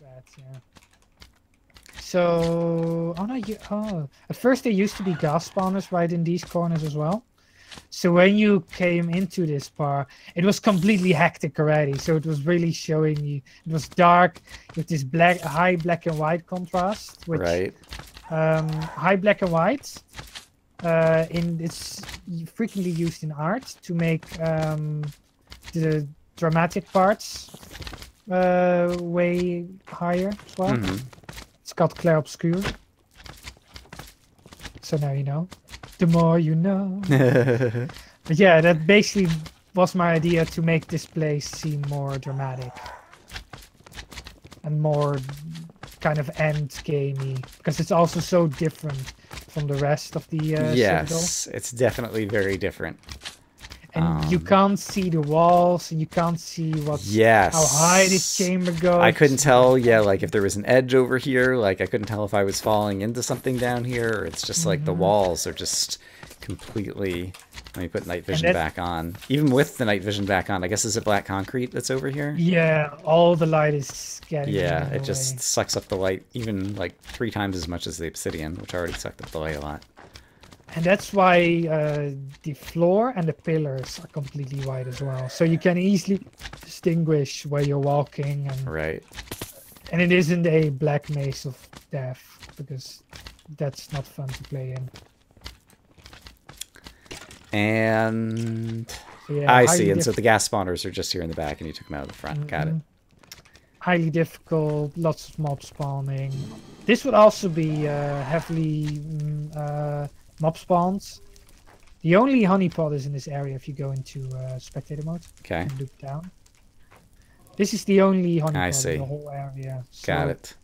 Rats, yeah. So, oh no, at first there used to be gas spawners right in these corners as well. So when you came into this bar, it was completely hectic already. So it was really showing you, it was dark with this high black and white contrast, which Right. high black and white it's frequently used in art to make the dramatic parts way higher as well. Mm-hmm. It's called clair obscur. So now you know. The more you know. But yeah, that basically was my idea, to make this place seem more dramatic and more kind of end gamey, because it's also so different from the rest of the Citadel. Yes, it's definitely very different. And you can't see the walls, and you can't see Yes. how high this chamber goes. I couldn't tell, yeah, like if there was an edge over here, like I couldn't tell if I was falling into something down here, or it's just like the walls are just completely... Let me put night vision back on. Even with the night vision back on, I guess, is it black concrete that's over here? Yeah, all the light is getting Yeah, in the it just way. sucks up the light even like 3 times as much as the obsidian, which already sucked up the light a lot. And that's why the floor and the pillars are completely white as well. So you can easily distinguish where you're walking. And, right. And it isn't a black maze of death, because that's not fun to play in. And So yeah, I see. And so the gas spawners are just here in the back, and you took them out of the front. Got it. Highly difficult, lots of mob spawning. This would also be heavily mob spawns. The only honeypot is in this area if you go into spectator mode. Okay. And look down. This is the only honeypot see. in the whole area. So Got it.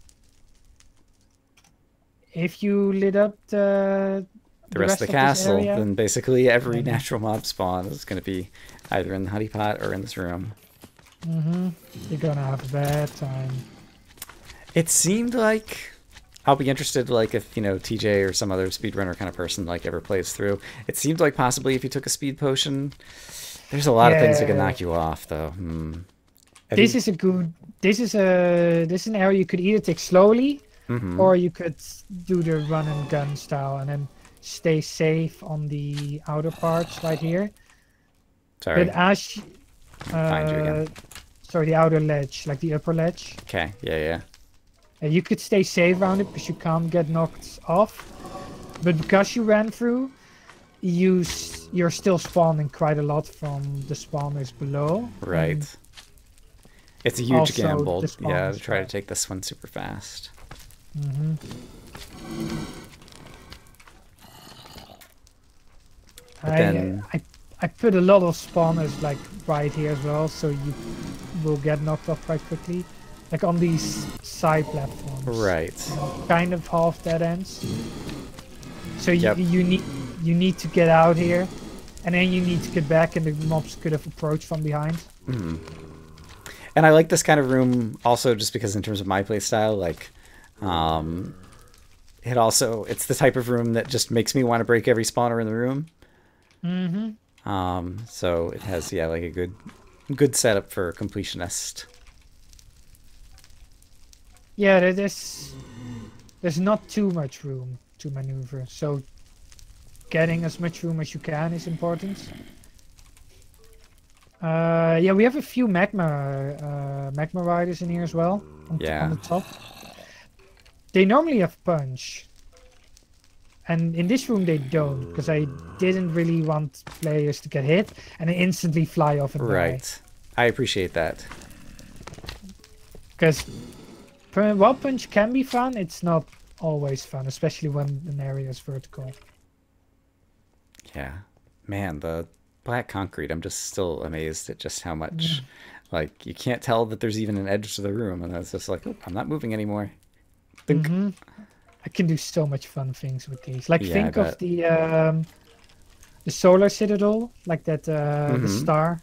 if you lit up the rest of the castle, then basically every natural mob spawn is going to be either in the honeypot or in this room. You're gonna have a bad time. It seemed like... I'll be interested, like, if, you know, TJ or some other speedrunner kind of person, like, ever plays through. It seemed like possibly if you took a speed potion, there's a lot of things that can knock you off, though. This is an area you could either take slowly, or you could do the run and gun style and then stay safe on the outer parts right here. Sorry. But as find you again. Sorry, the outer ledge, like the upper ledge. Okay, yeah. You could stay safe around it because you can't get knocked off. But because you ran through, you're still spawning quite a lot from the spawners below. Right. It's a huge gamble, yeah, to try to take this one super fast. I put a lot of spawners like right here as well, so you will get knocked off quite quickly. Like on these side platforms. Right. Kind of half dead ends. So you need to get out here, and then you need to get back, and the mobs could have approached from behind. And I like this kind of room also just because in terms of my play style, like it's the type of room that just makes me want to break every spawner in the room. So it has like a good setup for a completionist. Yeah, there's not too much room to maneuver, so getting as much room as you can is important. Yeah, we have a few magma riders in here as well. On the top. They normally have punch, and in this room they don't, because I didn't really want players to get hit and then instantly fly off and die. I appreciate that. Because while punch can be fun, it's not always fun, especially when an area is vertical. Yeah. Man, the black concrete, I'm just still amazed at just how much, like, you can't tell that there's even an edge to the room, and it's just like, oh, I'm not moving anymore. I can do so much fun things with these. Like, think of the solar citadel, like that, the star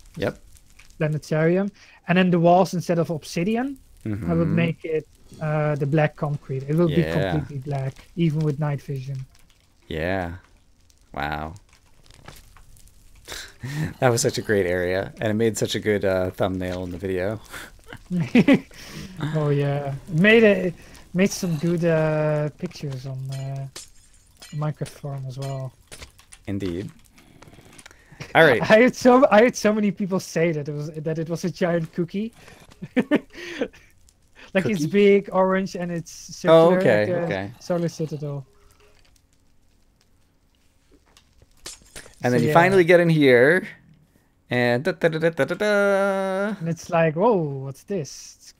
planetarium, and then the walls, instead of obsidian, I would make it the black concrete. It will be completely black, even with night vision. Yeah. Wow. That was such a great area, and it made such a good thumbnail in the video. Oh yeah, made some good pictures on Minecraft forum as well. Indeed. All right. I had so many people say that it was a giant cookie. Like Cookie? it's big, orange, and it's Oh, circular, like okay, a okay. solar citadel. And So then you yeah, finally get in here, and da, da, da, da, da, da, da. and it's like, whoa, what's this?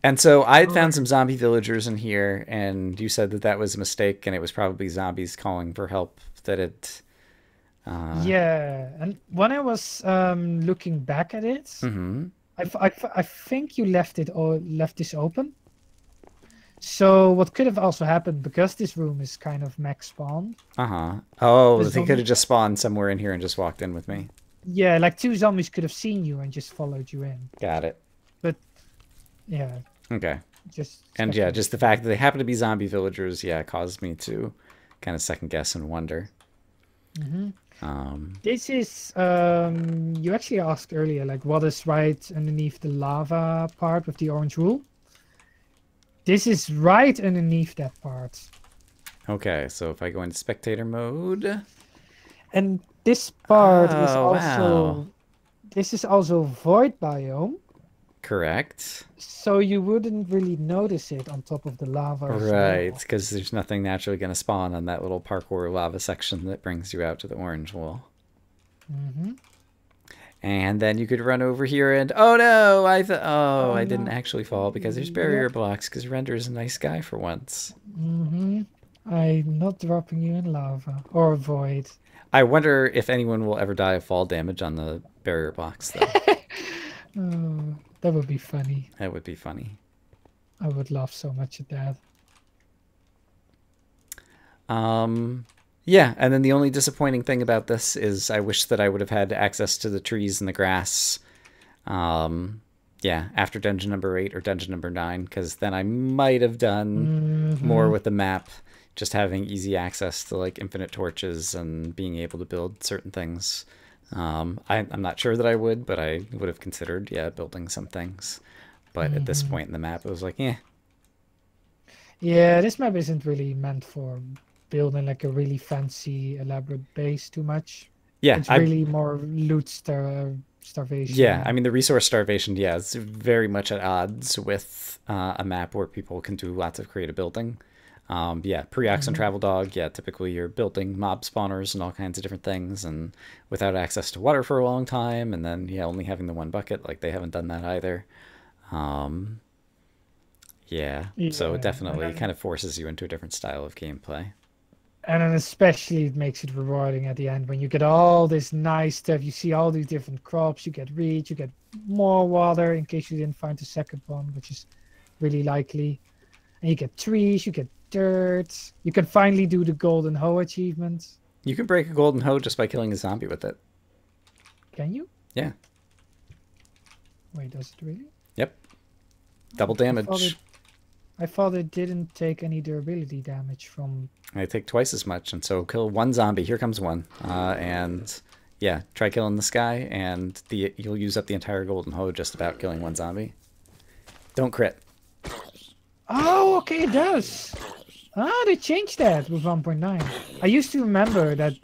And so I had found It's some zombie villagers in here, and you said that that was a mistake, and it was probably zombies calling for help. That it. Yeah, and when I was looking back at it, Mm-hmm. I think you left this open. So what could have also happened, because this room is kind of max spawn, Uh-huh. Oh, the they could have zombie, just spawned somewhere in here and just walked in with me. yeah, like two zombies could have seen you and just followed you in. Got it. But yeah, Okay. just And yeah, speculate. just the fact that they happen to be zombie villagers, yeah, caused me to kind of second guess and wonder. Hmm. Um, This is you actually asked earlier, like what is right underneath the lava part with the orange wool? This is right underneath that part. okay, so if I go into spectator mode. And this part is Oh, wow. this is also void biome, Correct. so you wouldn't really notice it on top of the lava as Right, well. because there's nothing naturally going to spawn on that little parkour lava section that brings you out to the orange wall. Hmm. And then you could run over here and oh no, I didn't No. actually fall because there's barrier Yep. blocks because Render is a nice guy for once. Hmm. I'm not dropping you in lava or void. I wonder if anyone will ever die of fall damage on the barrier blocks though. Oh, that would be funny. That would be funny. I would laugh so much at that. Yeah, and then the only disappointing thing about this is I wish that I would have had access to the trees and the grass. Yeah, after dungeon number 8 or dungeon number 9, because then I might have done more Hmm. with the map, just having easy access to like infinite torches and being able to build certain things. I'm not sure that I would, but I would have considered, yeah, building some things. But at this Hmm. point in the map, it was like, yeah, Yeah, this map isn't really meant for building like a really fancy, elaborate base too much. yeah, It's really more starvation. yeah. I mean, the resource starvation, yeah, it's very much at odds with a map where people can do lots of creative building. Yeah, pre-Ox and Mhm. Travel Dog, yeah, typically you're building mob spawners and all kinds of different things, and without access to water for a long time, and then yeah, only having the one bucket, like they haven't done that either. Um, yeah, so it Yeah, definitely kind of forces you into a different style of gameplay. and then especially it makes it rewarding at the end when you get all this nice stuff. You see all these different crops. You get reed. You get more water in case you didn't find the second one, which is really likely. And you get trees. You get dirt. You can finally do the golden hoe achievement. You can break a golden hoe just by killing a zombie with it. Can you? Yeah. Wait, does it really? Yep. Double I thought damage. I thought it didn't take any durability damage from. I take twice as much, and so kill one zombie. Here comes one, and yeah, try killing this guy, and you'll use up the entire golden hoe just about killing one zombie. Don't crit. Oh, okay, it does. Ah, they changed that with 1.9. I used to remember that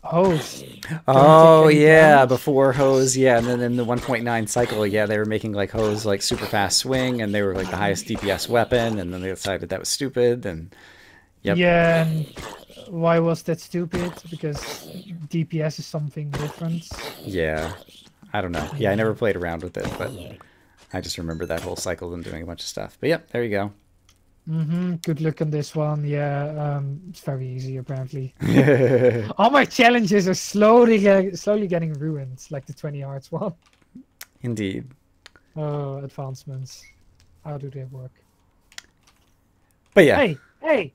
hose. Oh yeah, Damage. before hose, yeah, and then in the 1.9 cycle, yeah, they were making like hose like super fast swing, and they were like the highest DPS weapon, and then they decided that was stupid, and yep. Yeah, and why was that stupid? Because DPS is something different. Yeah, I don't know. Yeah, I never played around with it, but I just remember that whole cycle and doing a bunch of stuff. But yep, there you go. Good look on this one. Yeah, it's very easy apparently. All my challenges are slowly getting ruined, like the 20 yards one. Indeed. Oh, advancements. How do they work? But yeah. Hey, hey!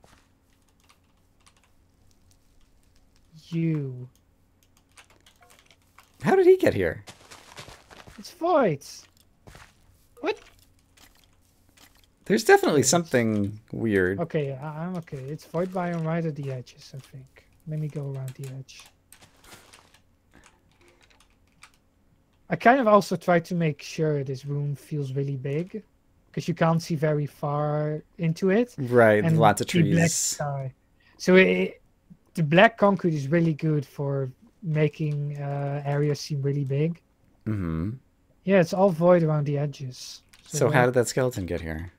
You. How did he get here? It's void. What? There's definitely something weird. Okay, I'm okay. It's void biome right at the edges, I think. Let me go around the edge. I kind of also try to make sure this room feels really big, because you can't see very far into it. Right, And lots of the black trees. sky. So the black concrete is really good for making areas seem really big. Mm-hmm. Yeah, it's all void around the edges. So how did that skeleton get here?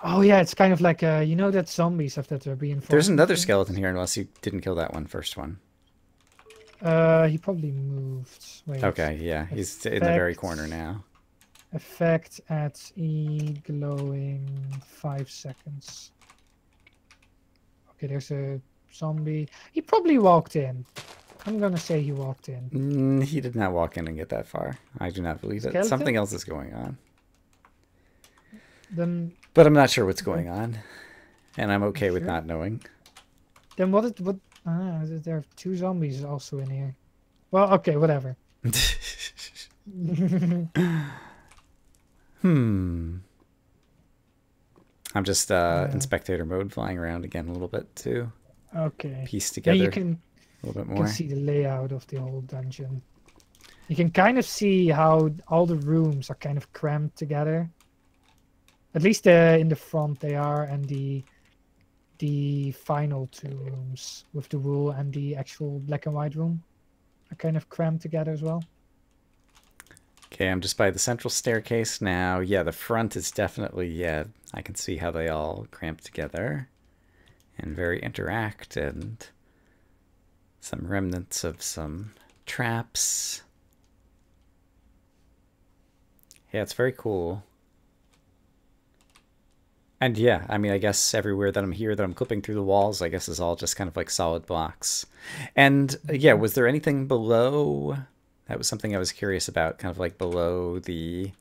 Oh yeah, it's kind of like you know that zombies have that reinforcement. There's another things? skeleton here, unless you didn't kill that first one. He probably moved. Wait. Okay, yeah, he's in the very corner now. Effect at E glowing 5 seconds. Okay, there's a zombie. He probably walked in. I'm gonna say he walked in. He did not walk in and get that far. I do not believe it. Something else is going on. But I'm not sure what's going on, and I'm okay with not knowing. Then what? There are 2 zombies also in here. Well, okay, whatever. I'm just in spectator mode, flying around again a little bit to piece together you can, a little bit more. You can see the layout of the whole dungeon. You can kind of see how all the rooms are kind of crammed together. At least in the front they are, and the final 2 rooms with the wool and the actual black and white room are kind of crammed together as well. Okay, I'm just by the central staircase now. Yeah, the front is definitely, yeah, I can see how they all cramp together and very interact, and some remnants of some traps. Yeah, it's very cool. And yeah, I mean, I guess everywhere that I'm here, that I'm clipping through the walls, I guess is all just kind of like solid blocks. And yeah, was there anything below? That was something I was curious about, kind of like below the...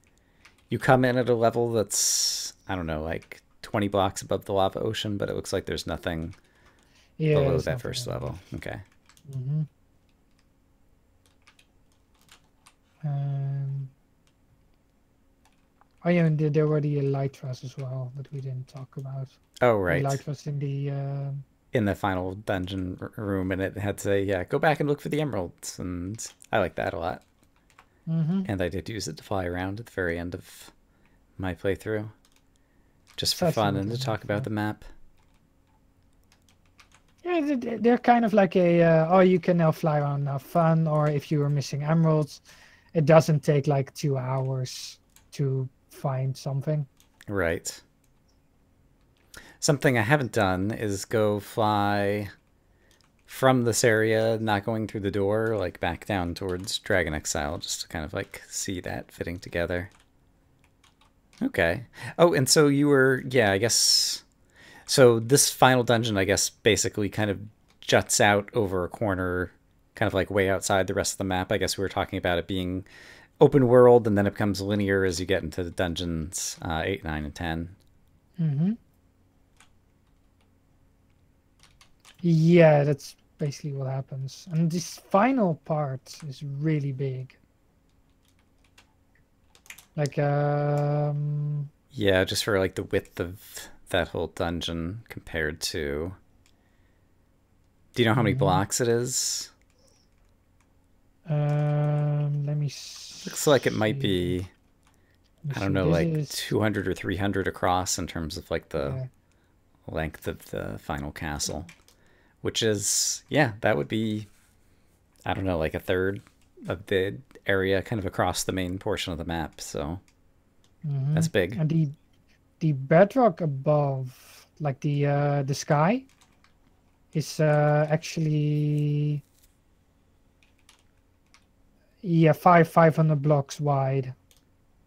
You come in at a level that's, I don't know, like 20 blocks above the lava ocean, but it looks like there's nothing below that first level. Okay. Mm-hmm. Oh yeah, and there were the elytras as well that we didn't talk about. Oh, right. The elytras in the final dungeon room, and it had to, yeah, go back and look for the emeralds, and I like that a lot. And I did use it to fly around at the very end of my playthrough, just for fun and to talk about the map. Yeah, they're kind of like a, oh, you can now fly around, now fun, or if you were missing emeralds, it doesn't take like 2 hours to find something. Right. Something I haven't done is go fly from this area, not going through the door, like back down towards Dragon Exile, just to kind of like see that fitting together. Okay. Oh, and so you were, yeah, I guess... So this final dungeon, I guess, basically kind of juts out over a corner, kind of like way outside the rest of the map. I guess we were talking about it being open world, and then it becomes linear as you get into the dungeons 8, 9, and 10. Yeah, that's basically what happens. And this final part is really big. Like, yeah, just for like the width of that whole dungeon compared to... Do you know how many blocks it is? Let me see. Looks like it might be, I don't know, like 200 or 300 across in terms of like the length of the final castle. Which is, yeah, that would be, I don't know, like a third of the area kind of across the main portion of the map. So that's big. And the bedrock above, like the sky, is actually, yeah, 500 blocks wide,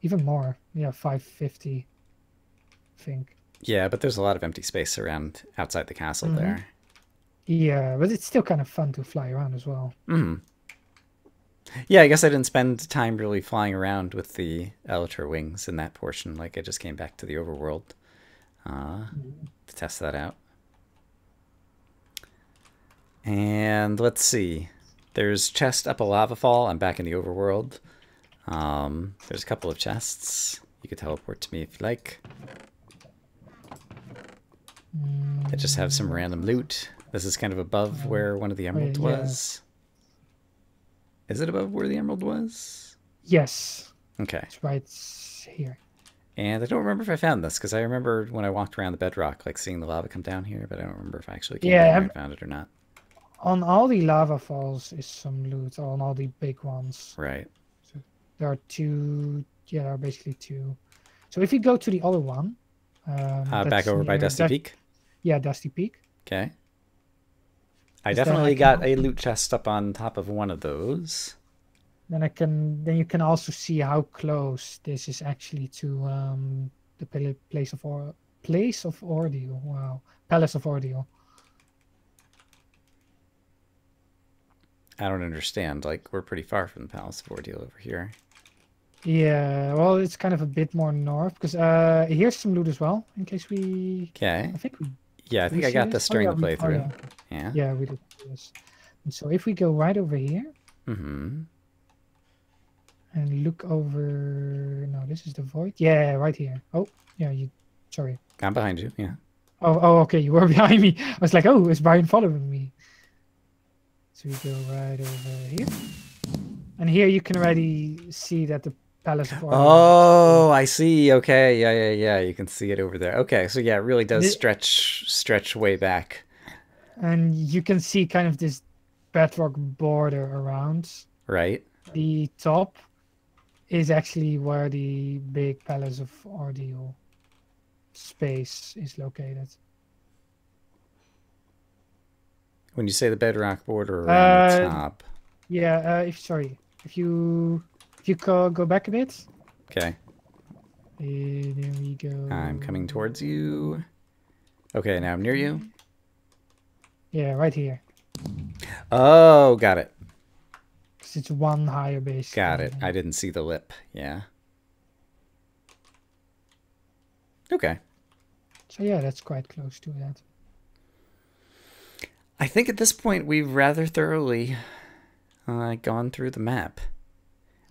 even more. Yeah, 550, I think. Yeah, but there's a lot of empty space around outside the castle there. Yeah, but it's still kind of fun to fly around as well. Yeah, I guess I didn't spend time really flying around with the elytra wings in that portion. Like, I just came back to the overworld to test that out. And let's see. There's chest up a lava fall. I'm back in the overworld. There's a couple of chests. You could teleport to me if you like. I just have some random loot. This is kind of above where one of the emeralds was. Is it above where the emerald was? Yes. Okay. It's right here. And I don't remember if I found this, because I remember when I walked around the bedrock, like seeing the lava come down here, but I don't remember if I actually came down here and found it or not. On all the lava falls is some loot, on all the big ones. Right. So there are two, yeah, there are basically two. So if you go to the other one. Back over by Dusty Peak? Yeah, Dusty Peak. Okay. I definitely got a loot chest up on top of one of those. Then you can also see how close this is actually to the place of ordeal. Wow, Palace of Ordeal. I don't understand. Like, we're pretty far from the Palace of Ordeal over here. Yeah, well, it's kind of a bit more north because here's some loot as well in case we. Okay. I think we. Yeah, I think I got this during the playthrough. Yeah. Yeah, we did this. And so if we go right over here. Mm-hmm. And look over. No, this is the void. Yeah, right here. Oh, yeah. Sorry. I'm behind you. Yeah. Oh, okay. You were behind me. I was like, oh, is Brian following me? So we go right over here, and here you can already see that the Palace of Ordeal. Oh, I see. Okay. Yeah. You can see it over there. Okay. So yeah, it really does stretch way back. And you can see kind of this bedrock border around. Right. The top is actually where the big Palace of Ordeal space is located. When you say the bedrock border around the top. Yeah, if you go back a bit. Okay. There we go. I'm coming towards you. Okay, now I'm near you. Yeah, right here. Oh, got it. It's one higher base. Got it. I didn't see the lip. Yeah. Okay. So yeah, that's quite close to that. I think at this point we've rather thoroughly gone through the map.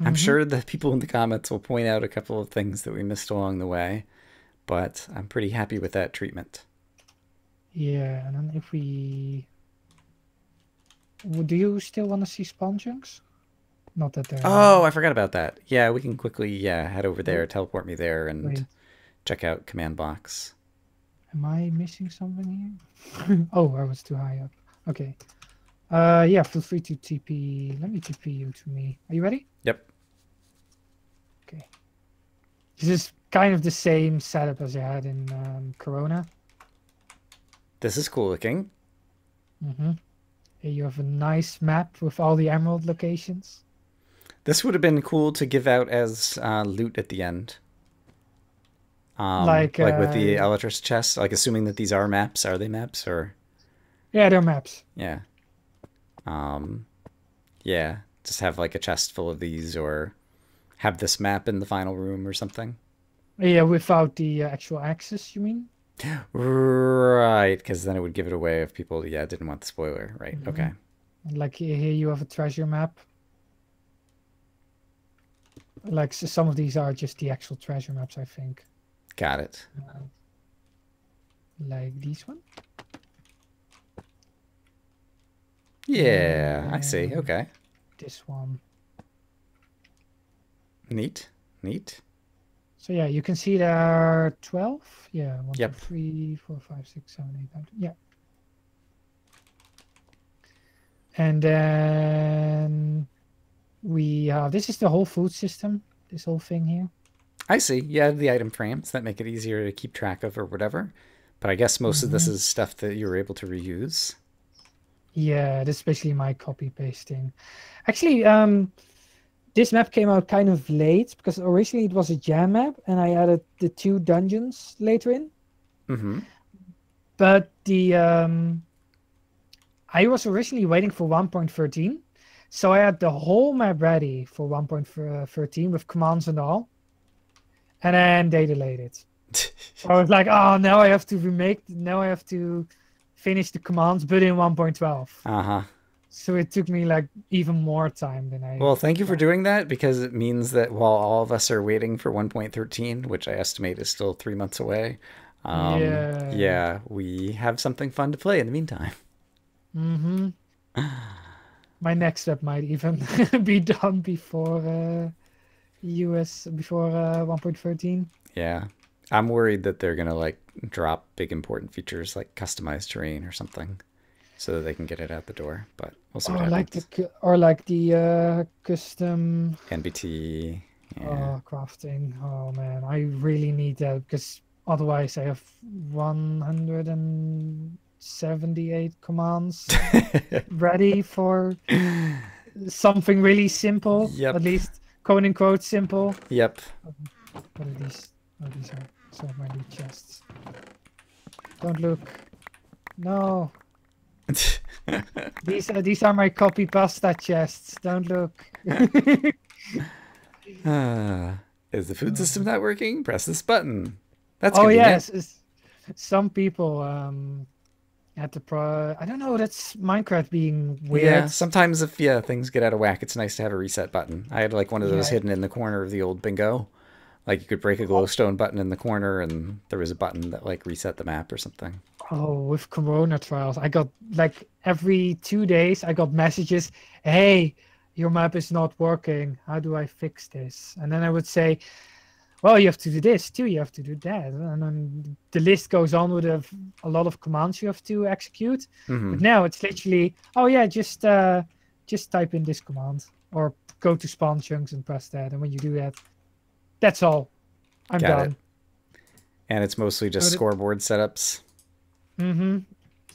I'm sure the people in the comments will point out a couple of things that we missed along the way, but I'm pretty happy with that treatment. Yeah, and then if we... Do you still want to see spawn chunks? Not that they're... Oh, I forgot about that. Yeah, we can quickly head over there, teleport me there, and check out command box. Am I missing something here? Oh, I was too high up. Okay. Yeah, feel free to TP. Let me TP you to me. Are you ready? Yep. Okay. This is kind of the same setup as I had in Corona. This is cool looking. Here you have a nice map with all the emerald locations. This would have been cool to give out as loot at the end. Like with the Elytris chest, like assuming that these are maps. Are they maps or? Yeah, they're maps. Yeah. Yeah, just have like a chest full of these, or have this map in the final room or something. Yeah, without the actual access, you mean? Right, because then it would give it away if people, didn't want the spoiler. Right, okay. Like here you have a treasure map. Like so some of these are just the actual treasure maps, I think. Got it. Like this one? Yeah, I see. Okay. This one. Neat. So yeah, you can see there are 12. Yeah, 1, Yep. 2, 3, 4, 5, 6, 7, 8, 9. Yeah. And then we have, this is the whole food system, this whole thing here. I see. Yeah, the item frames that make it easier to keep track of or whatever. But I guess most of this is stuff that you were able to reuse. Yeah, this is basically my copy pasting. Actually, this map came out kind of late because originally it was a jam map and I added the 2 dungeons later in. But the I was originally waiting for 1.13, so I had the whole map ready for 1.13 with commands and all, and then they delayed it. So I was like, oh, now I have to finish the commands, but in 1.12. So it took me like even more time than I... Well, thank you for doing that, because it means that while all of us are waiting for 1.13, which I estimate is still 3 months away, yeah, we have something fun to play in the meantime. My next step might even be done before before 1.13. Yeah. I'm worried that they're going to like drop big important features like customized terrain or something so that they can get it out the door, but we'll see what happens. Like the custom NBT. Yeah. crafting. Oh man, I really need that because otherwise I have 178 commands ready for something really simple. Yep. At least quote unquote simple. Yep. What are these? Oh, these are some of my loot chests. Don't look. No. These are my copy pasta chests. Don't look. Is the food system not working? Press this button. That's oh convenient. yes, some people had to I don't know. That's Minecraft being weird. Yeah, sometimes if things get out of whack, it's nice to have a reset button. I had like one of those hidden in the corner of the old bingo. Like you could break a glowstone button in the corner, and there was a button that like reset the map or something. Oh, with Corona trials, I got like every 2 days, I got messages. Hey, your map is not working. How do I fix this? And then I would say, well, you have to do this too. You have to do that. And then the list goes on with a lot of commands you have to execute. But now it's literally, oh yeah, just type in this command or go to spawn chunks and press that. And when you do that, that's all. I'm done. And it's mostly just scoreboard setups.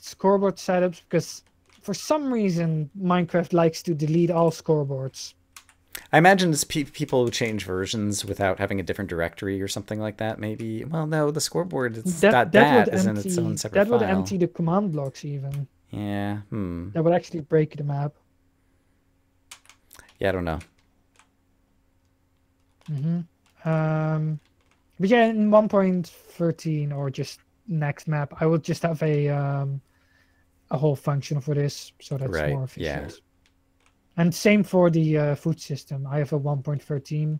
Scoreboard setups, because for some reason Minecraft likes to delete all scoreboards. I imagine it's people who change versions without having a different directory or something like that, maybe. Well, no, the scoreboard is that is in its own separate file. That would empty the command blocks even. Yeah. That would actually break the map. Yeah, I don't know. But yeah, in 1.13 or just next map, I would just have a whole function for this, so that's more efficient. Yeah. And same for the food system. I have a 1.13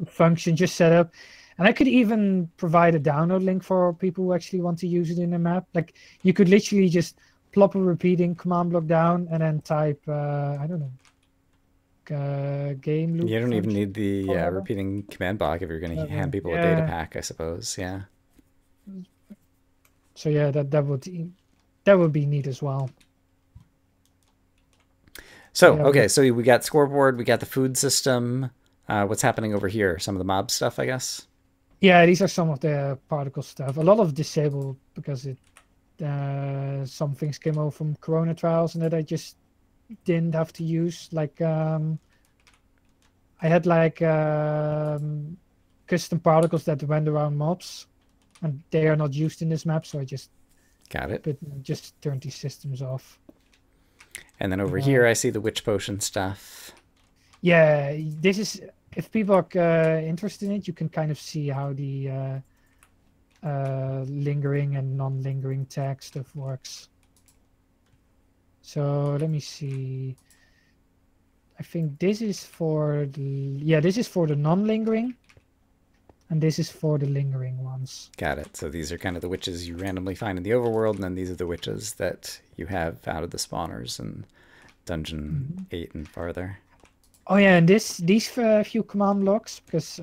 function just set up. And I could even provide a download link for people who actually want to use it in their map. Like you could literally just plop a repeating command block down and then type, I don't know, game loop. You don't even need the repeating command block if you're going to hand people a data pack, I suppose. Yeah. So yeah, that would be neat as well. So, okay, so we got scoreboard, we got the food system. What's happening over here? Some of the mob stuff, I guess? Yeah, these are some of the particle stuff. A lot of disabled because some things came over from Corona trials and that I just didn't have to use. Like, I had like custom particles that went around mobs and they are not used in this map, so I just just turned these systems off. And then over here, I see the witch potion stuff. Yeah, this is, if people are interested in it, you can kind of see how the lingering and non-lingering tag stuff works. So let me see. I think this is for this is for the non-lingering. And this is for the lingering ones. Got it. So these are kind of the witches you randomly find in the overworld, and then these are the witches that you have out of the spawners in Dungeon 8 and farther. Oh yeah, and these few command blocks, because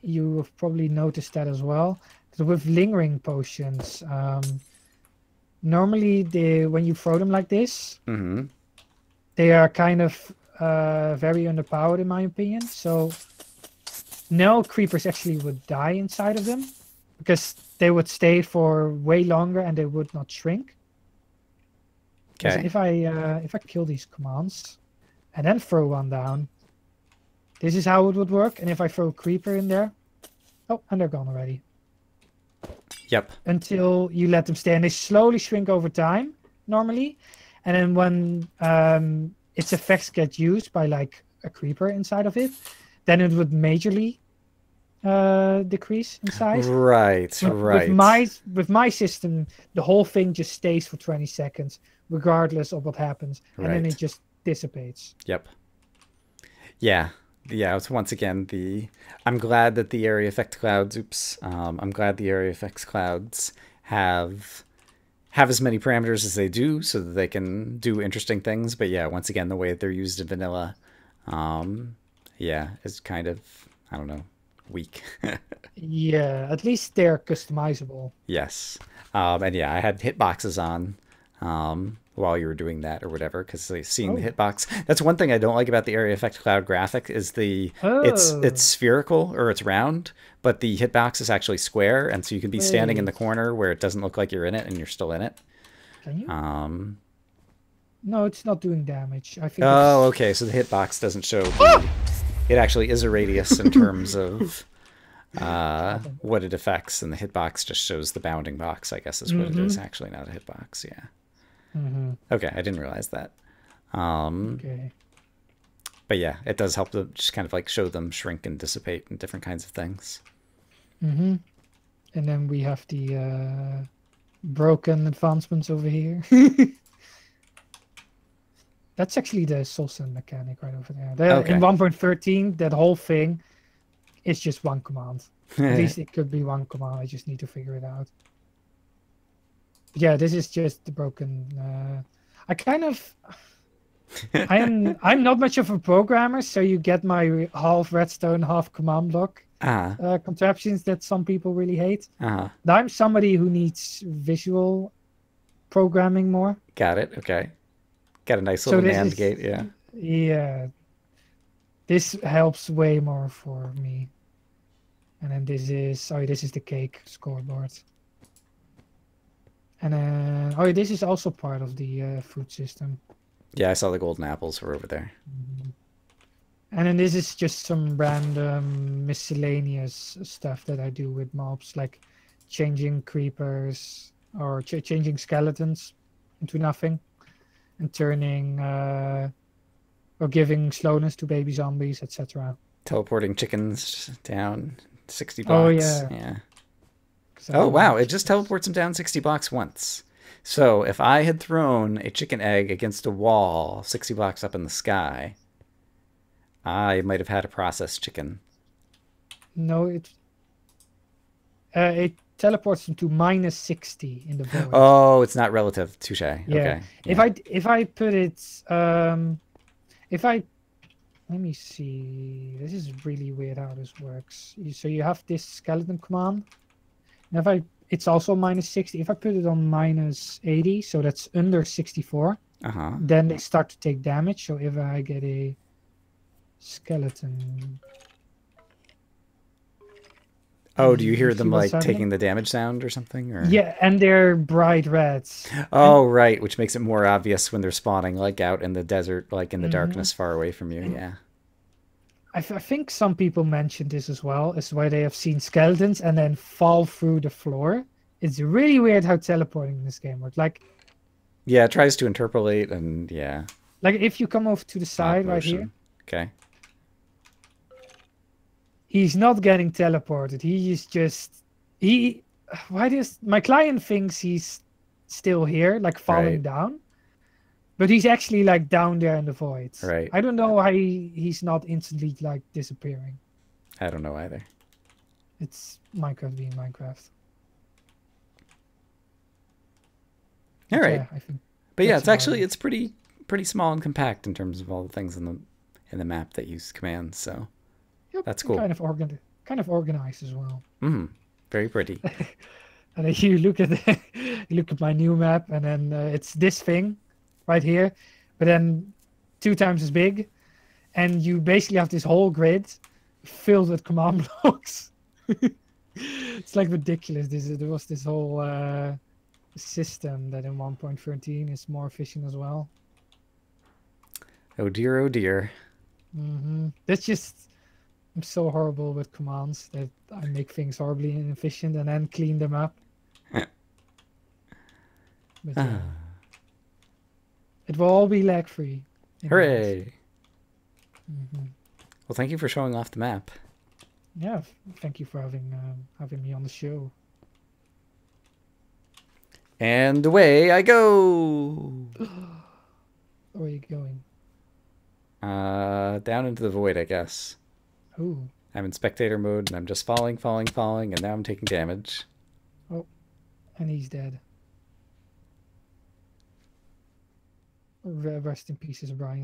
you have probably noticed that as well. So with lingering potions, normally when you throw them like this, they are kind of very underpowered in my opinion. So no creepers actually would die inside of them because they would stay for way longer and they would not shrink. Okay. So if I kill these commands and then throw one down, this is how it would work. And if I throw a creeper in there, oh, and they're gone already. Yep. Until you let them stay, and they slowly shrink over time normally. And then when its effects get used by like a creeper inside of it, then it would majorly decrease in size. Right. With my system, the whole thing just stays for 20 seconds, regardless of what happens, and then it just dissipates. Yep. Yeah. It's once again I'm glad that the area effect clouds. I'm glad the area effects clouds have have as many parameters as they do so that they can do interesting things. But yeah, once again, the way that they're used in vanilla, yeah, is kind of, I don't know, weak. Yeah, at least they're customizable. Yes. And yeah, I had hitboxes on while you were doing that or whatever, because seeing the hitbox. That's one thing I don't like about the Area Effect Cloud graphic is it's spherical or it's round, but the hitbox is actually square, and so you can be standing in the corner where it doesn't look like you're in it and you're still in it. Can you? No, it's not doing damage. I think. Oh, okay. So the hitbox doesn't show. It actually is a radius in terms of what it affects, and the hitbox just shows the bounding box, I guess is what it is. Actually, not a hitbox. Yeah. Okay, I didn't realize that. Okay. But yeah, it does help to just kind of like show them shrink and dissipate and different kinds of things. And then we have the broken advancements over here. That's actually the Solstice mechanic right over there. In 1.13, that whole thing is just one command. At least it could be one command. I just need to figure it out. Yeah, this is just the broken. I'm not much of a programmer, so you get my half redstone, half command block contraptions that some people really hate. I'm somebody who needs visual programming more. Got it. Okay. Got a nice little NAND gate. Yeah. Yeah. This helps way more for me. And then this is the cake scoreboard. And then this is also part of the food system. Yeah, I saw the golden apples were over there. And then this is just some random miscellaneous stuff that I do with mobs, like changing creepers or changing skeletons into nothing, and turning or giving slowness to baby zombies, etc. Teleporting chickens down 60 blocks. Oh yeah. Oh wow, it just teleports them down 60 blocks once. So if I had thrown a chicken egg against a wall 60 blocks up in the sky, I might have had a processed chicken. No, it teleports them to minus 60 in the void. Oh, it's not relative. Touche. Yeah. Okay. Yeah. If I put it let me see. This is really weird how this works. So you have this skeleton command. And it's also minus 60. If I put it on minus 80, so that's under 64, then they start to take damage. So if I get a skeleton. Oh, do you hear them like taking the damage sound or something? Or? Yeah, and they're bright reds. Oh, right, which makes it more obvious when they're spawning like out in the desert, like in the darkness far away from you. Yeah. I think some people mentioned this as well, is why they have seen skeletons and then fall through the floor. It's really weird how teleporting in this game works. Like, yeah, it tries to interpolate and yeah. Like if you come over to the side right here. Okay. He's not getting teleported. He is just my client thinks he's still here, like falling down. But he's actually like down there in the void. Right. I don't know why he's not instantly like disappearing. I don't know either. It's Minecraft being Minecraft. All right. Yeah, I think. But yeah, it's pretty small and compact in terms of all the things in the map that use commands. So yep, that's cool. Kind of organized as well. Very pretty. And then you look at my new map, and then it's this thing right here, but then 2 times as big, and you basically have this whole grid filled with command blocks. It's like ridiculous. There was this whole system that in 1.13 is more efficient as well. Oh dear, oh dear. That's just, I'm so horrible with commands that I make things horribly inefficient and then clean them up. But, yeah. It will all be lag free. Hooray! Well, thank you for showing off the map. Yeah, thank you for having me on the show. And away I go. Where are you going? Down into the void, I guess. Ooh. I'm in spectator mode, and I'm just falling, and now I'm taking damage. Oh, and he's dead. Rest in pieces, Brian.